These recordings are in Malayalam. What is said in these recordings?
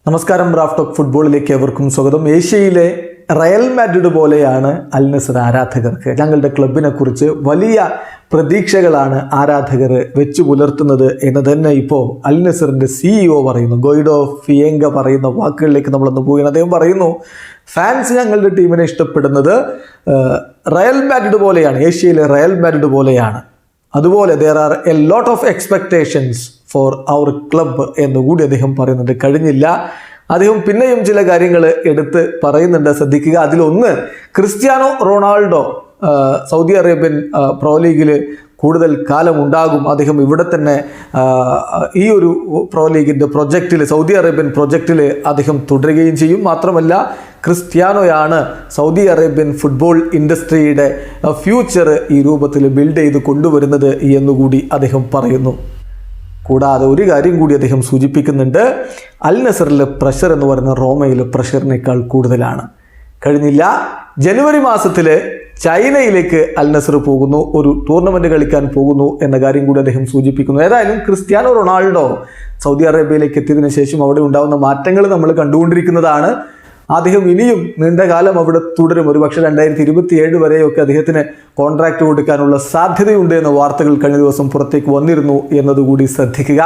നമസ്കാരം, റാഫ് ടോക്ക് ഫുട്ബോളിലേക്ക് എവർക്കും സ്വാഗതം. ഏഷ്യയിലെ റയൽ മാഡ്രിഡ് പോലെയാണ് അൽ നസർ ആരാധകർക്ക്. ഞങ്ങളുടെ ക്ലബിനെ കുറിച്ച് വലിയ പ്രതീക്ഷകളാണ് ആരാധകർ വെച്ചു പുലർത്തുന്നത് എന്ന് തന്നെ ഇപ്പോൾ അൽ നസറിൻ്റെ CEO പറയുന്നു. ഗോയിഡോ ഫിയേങ്ക പറയുന്ന വാക്കുകളിലേക്ക് നമ്മളൊന്ന് പോവുകയാണ്. അദ്ദേഹം പറയുന്നു, ഫാൻസ് ഞങ്ങളുടെ ടീമിനെ ഇഷ്ടപ്പെടുന്നത് റയൽ മാഡ്രിഡ് പോലെയാണ്, ഏഷ്യയിലെ റയൽ മാഡ്രിഡ് പോലെയാണ്. അതുപോലെ there are a lot of expectations for our club എന്നുകൂടി അദ്ദേഹം പറയുന്നുണ്ട്. കഴിഞ്ഞില്ല, അദ്ദേഹം പിന്നെയും ചില കാര്യങ്ങൾ എടുത്ത് പറയുന്നുണ്ട്, ശ്രദ്ധിക്കുക. അതിലൊന്ന്, Cristiano Ronaldo Saudi Arabian pro ലീഗിൽ കൂടുതൽ കാലം ഉണ്ടാകും. അദ്ദേഹം ഇവിടെ തന്നെ ഈ ഒരു പ്രോ ലീഗിൻ്റെ പ്രൊജക്റ്റിൽ, സൗദി അറേബ്യൻ പ്രൊജക്റ്റിൽ അദ്ദേഹം തുടരുകയും ചെയ്യും. മാത്രമല്ല, ക്രിസ്ത്യാനോയാണ് സൗദി അറേബ്യൻ ഫുട്ബോൾ ഇൻഡസ്ട്രിയുടെ ഫ്യൂച്ചർ ഈ രൂപത്തിൽ ബിൽഡ് ചെയ്ത് കൊണ്ടുവരുന്നത് എന്നുകൂടി അദ്ദേഹം പറയുന്നു. കൂടാതെ ഒരു കാര്യം കൂടി അദ്ദേഹം സൂചിപ്പിക്കുന്നുണ്ട്, അൽ നസറിലെ പ്രഷർ എന്ന് പറയുന്ന റോമയിലെ പ്രഷറിനേക്കാൾ കൂടുതലാണ്. കഴിഞ്ഞില്ല, ജനുവരി മാസത്തിൽ ചൈനയിലേക്ക് അൽ നസർ പോകുന്നു, ഒരു ടൂർണമെൻറ്റ് കളിക്കാൻ പോകുന്നു എന്ന കാര്യം കൂടി അദ്ദേഹം സൂചിപ്പിക്കുന്നു. ഏതായാലും ക്രിസ്ത്യാനോ റൊണാൾഡോ സൗദി അറേബ്യയിലേക്ക് എത്തിയതിനു ശേഷം അവിടെ ഉണ്ടാകുന്ന മാറ്റങ്ങൾ നമ്മൾ കണ്ടുകൊണ്ടിരിക്കുന്നതാണ്. അദ്ദേഹം ഇനിയും നീണ്ടകാലം അവിടെ തുടരും. ഒരുപക്ഷെ 2027 വരെയൊക്കെ അദ്ദേഹത്തിന് കോൺട്രാക്റ്റ് കൊടുക്കാനുള്ള സാധ്യതയുണ്ട് എന്ന വാർത്തകൾ കഴിഞ്ഞ ദിവസം പുറത്തേക്ക് വന്നിരുന്നു എന്നതുകൂടി ശ്രദ്ധിക്കുക.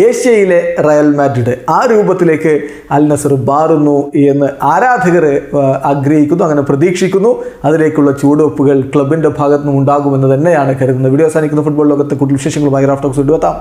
ഏഷ്യയിലെ റയൽ മാഡ്രിഡ് ആ രൂപത്തിലേക്ക് അൽ നസർ മാറുന്നു എന്ന് ആരാധകർ ആഗ്രഹിക്കുന്നു, അങ്ങനെ പ്രതീക്ഷിക്കുന്നു. അതിലേക്കുള്ള ചുവടുവെപ്പുകൾ ക്ലബിൻ്റെ ഭാഗത്തു നിന്നും ഉണ്ടാകുമെന്ന് തന്നെയാണ് കരുതുന്നത്. വീഡിയോ അവസാനിക്കുന്ന ഫുട്ബോൾ ലോകത്തെ കൂടുതൽ വിശേഷങ്ങളുമായി റാഫ് ടോക്സ് എത്താം.